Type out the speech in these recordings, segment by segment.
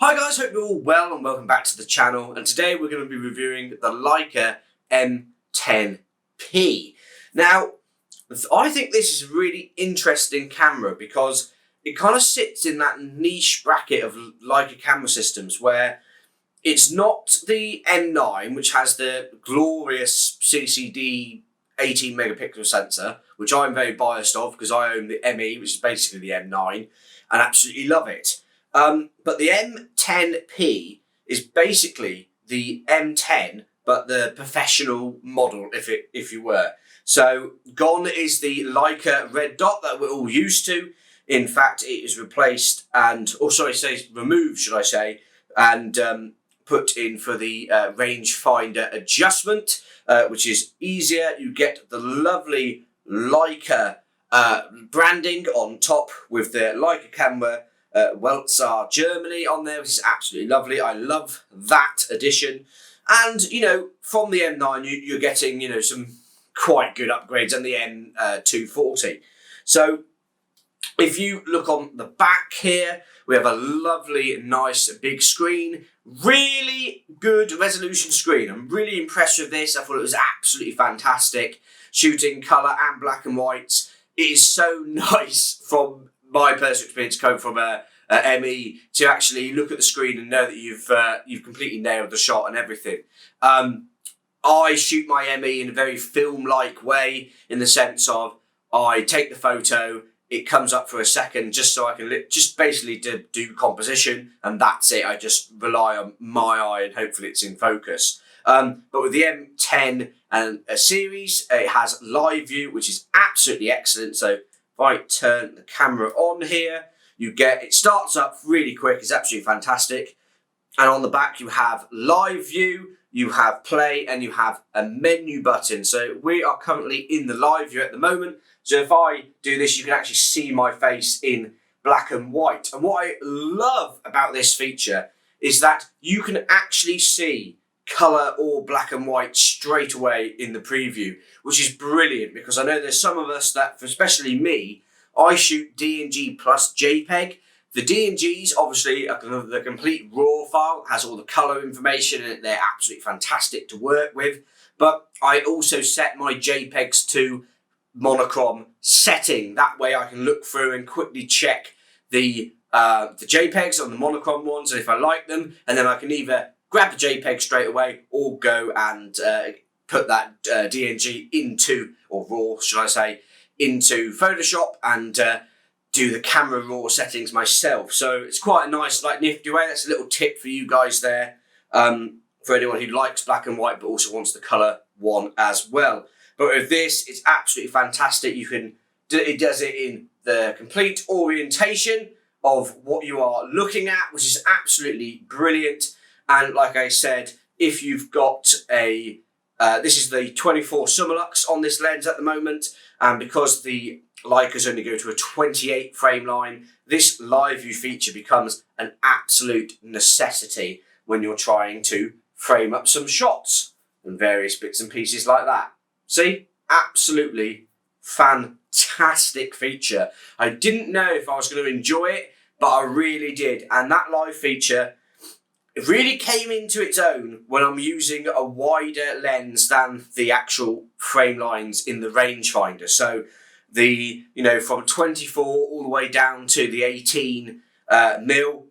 Hi guys, hope you're all well and welcome back to the channel, and today we're going to be reviewing the Leica M10-P. Now, I think this is a really interesting camera because it kind of sits in that niche bracket of Leica camera systems where it's not the M9, which has the glorious CCD 18 megapixel sensor, which I'm very biased of because I own the ME, which is basically the M9, and absolutely love it. But the M10-P is basically the M10, but the professional model, if you were. So gone is the Leica red dot that we're all used to. In fact, it is replaced removed, should I say, and put in for the rangefinder adjustment, which is easier. You get the lovely Leica branding on top with the Leica camera. Weltsar Germany on there, which is absolutely lovely. I love that addition. And, from the M9, you're getting, some quite good upgrades, and the M240. So, if you look on the back here, we have a lovely, nice, big screen. Really good resolution screen. I'm really impressed with this. I thought it was absolutely fantastic. Shooting colour and black and whites. It is so nice from my personal experience coming from a ME to actually look at the screen and know that you've completely nailed the shot and everything. I shoot my ME in a very film-like way, in the sense of I take the photo, it comes up for a second just so I can just basically do composition, and that's it. I just rely on my eye and hopefully it's in focus. But with the M10 and a series, it has live view, which is absolutely excellent. So if I turn the camera on here, it starts up really quick. It's absolutely fantastic. And on the back, you have live view, you have play, and you have a menu button. So we are currently in the live view at the moment. So if I do this, you can actually see my face in black and white. And what I love about this feature is that you can actually see colour or black and white straight away in the preview, which is brilliant, because I know there's some of us that, especially me, I shoot DNG plus JPEG. The DNGs, obviously, are the complete raw file, has all the colour information in it. They're absolutely fantastic to work with. But I also set my JPEGs to monochrome setting. That way I can look through and quickly check the JPEGs on the monochrome ones, and if I like them, and then I can either grab the JPEG straight away or go and put that DNG into, or RAW, should I say, into Photoshop and do the camera raw settings myself. So it's quite a nice, nifty way. That's a little tip for you guys there, for anyone who likes black and white but also wants the colour one as well. But with this, it's absolutely fantastic. It does it in the complete orientation of what you are looking at, which is absolutely brilliant. And like I said, if you've got this is the 24 Summilux on this lens at the moment, and because the Leicas only go to a 28 frame line, this live view feature becomes an absolute necessity when you're trying to frame up some shots and various bits and pieces like that. See? Absolutely fantastic feature. I didn't know if I was going to enjoy it, but I really did. And that live feature, it really came into its own when I'm using a wider lens than the actual frame lines in the rangefinder. So from 24 all the way down to the 18 mil,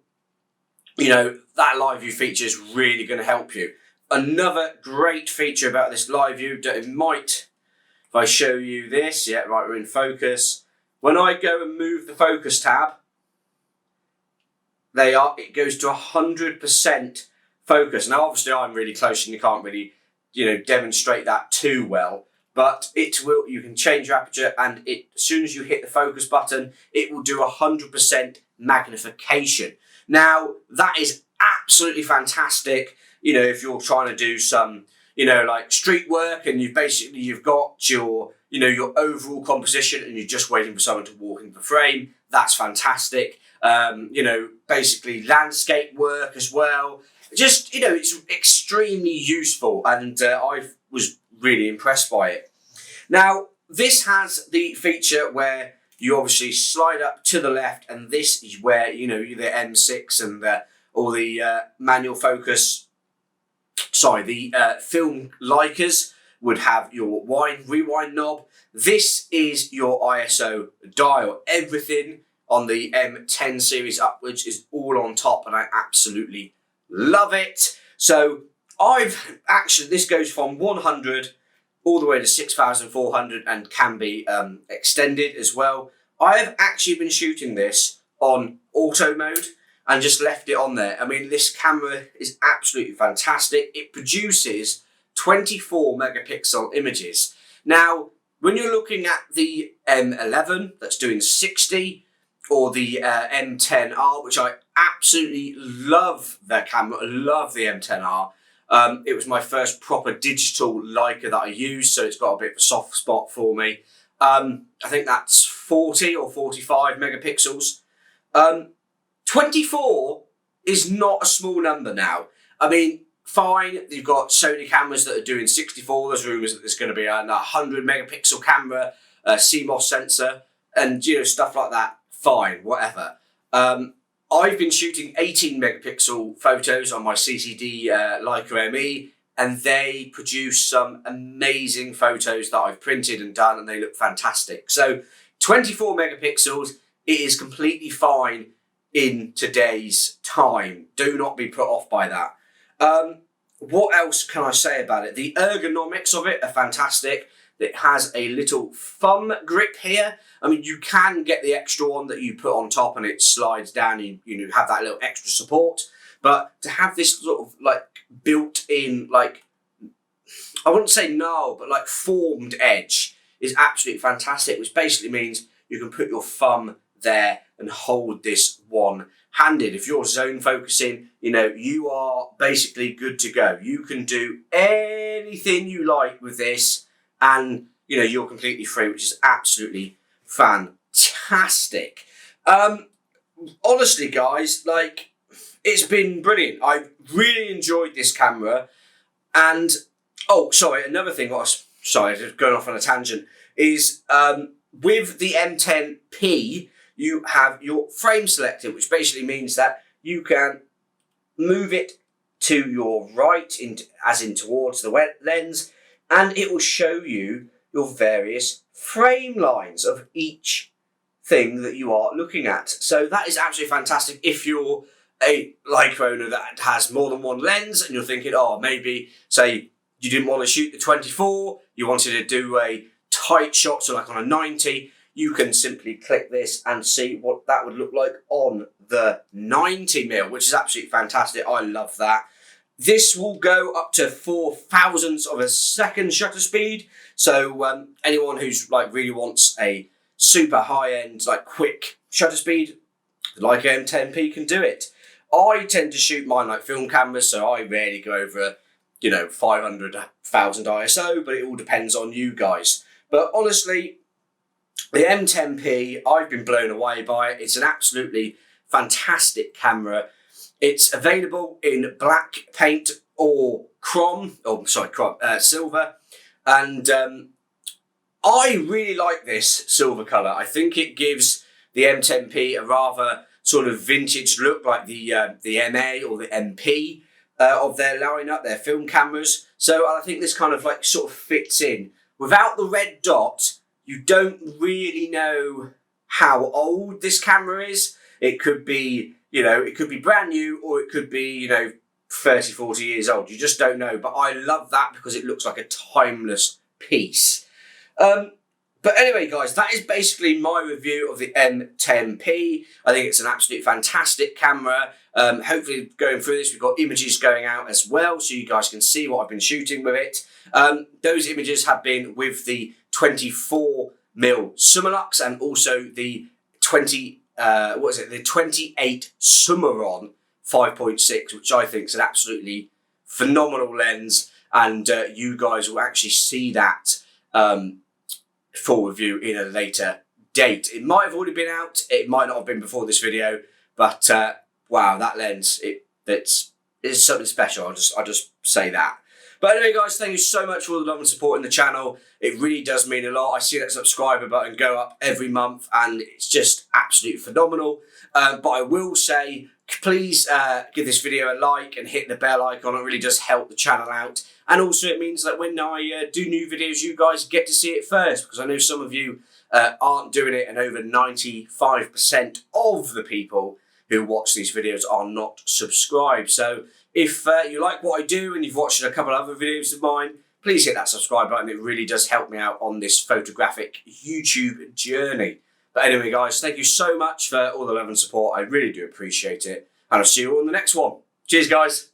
that live view feature is really going to help you. Another great feature about this live view, if I show you this, yeah, right, we're in focus. When I go and move the focus tab, it goes to 100% focus. Now, obviously, I'm really close and you can't really, demonstrate that too well. But you can change your aperture, and as soon as you hit the focus button, it will do 100% magnification. Now, that is absolutely fantastic. If you're trying to do some, like street work, and you've got your overall composition, and you're just waiting for someone to walk into the frame, that's fantastic. Basically landscape work as well. Just, it's extremely useful, and I was really impressed by it. Now, this has the feature where you obviously slide up to the left, and this is where, the M6 and or the manual focus, the film Leicas would have your rewind knob. This is your ISO dial. Everything on the M10 series upwards is all on top, and I absolutely love it. So this goes from 100 all the way to 6,400 and can be extended as well. I have actually been shooting this on auto mode and just left it on there. I mean, this camera is absolutely fantastic. It produces 24 megapixel images. Now, when you're looking at the M11 that's doing 60, or the M10R, which I absolutely love that camera, I love the M10R. It was my first proper digital Leica that I used, so it's got a bit of a soft spot for me. I think that's 40 or 45 megapixels. 24 is not a small number now. I mean, fine, you've got Sony cameras that are doing 64. There's rumours that there's going to be a 100 megapixel camera, CMOS sensor, and stuff like that. Fine, whatever. I've been shooting 18 megapixel photos on my CCD Leica ME, and they produce some amazing photos that I've printed and done, and they look fantastic. So 24 megapixels, it is completely fine in today's time. Do not be put off by that. What else can I say about it? The ergonomics of it are fantastic. It has a little thumb grip here. I mean, you can get the extra one that you put on top and it slides down and you have that little extra support. But to have this sort of built-in, I wouldn't say gnarl, but formed edge is absolutely fantastic, which basically means you can put your thumb there and hold this one-handed. If you're zone focusing, you are basically good to go. You can do anything you like with this, and you're completely free, which is absolutely fantastic. Honestly, guys, it's been brilliant. I really enjoyed this camera. And another thing, just going off on a tangent, is with the M10-P, you have your frame selector, which basically means that you can move it to your right, as in towards the lens, and it will show you your various frame lines of each thing that you are looking at. So that is absolutely fantastic if you're a Leica owner that has more than one lens and you're thinking, maybe, say, you didn't want to shoot the 24, you wanted to do a tight shot, so on a 90, you can simply click this and see what that would look like on the 90mm, which is absolutely fantastic. I love that. This will go up to 4 thousandths of a second shutter speed. So anyone who's really wants a super high-end, quick shutter speed, the Leica M10-P can do it. I tend to shoot mine like film cameras, so I rarely go over 500,000 ISO, but it all depends on you guys. But honestly, the M10-P, I've been blown away by it. It's an absolutely fantastic camera. It's available in black paint or silver. And I really like this silver colour. I think it gives the M10-P a rather sort of vintage look, like the MA or the MP of their lineup, their film cameras. So I think this kind of sort of fits in. Without the red dot, you don't really know how old this camera is. It could be, it could be brand new, or it could be, 30, 40 years old. You just don't know. But I love that because it looks like a timeless piece. But anyway, guys, that is basically my review of the M10-P. I think it's an absolutely fantastic camera. Hopefully, going through this, we've got images going out as well, so you guys can see what I've been shooting with it. Those images have been with the 24mm Summilux and also the 28 Summeron 5.6, which I think is an absolutely phenomenal lens, and you guys will actually see that full review in a later date. It might have already been out, it might not have been before this video, but wow, that lens, it's something special. I'll just say that. But anyway, guys, thank you so much for all the love and support in the channel. It really does mean a lot. I see that subscriber button go up every month, and it's just absolutely phenomenal. But I will say, please give this video a like and hit the bell icon. It really does help the channel out. And also it means that when I do new videos, you guys get to see it first, because I know some of you aren't doing it, and over 95% of the people who watch these videos are not subscribed. So if you like what I do and you've watched a couple of other videos of mine, please hit that subscribe button. It really does help me out on this photographic YouTube journey. But anyway, guys, thank you so much for all the love and support. I really do appreciate it. And I'll see you all in the next one. Cheers, guys.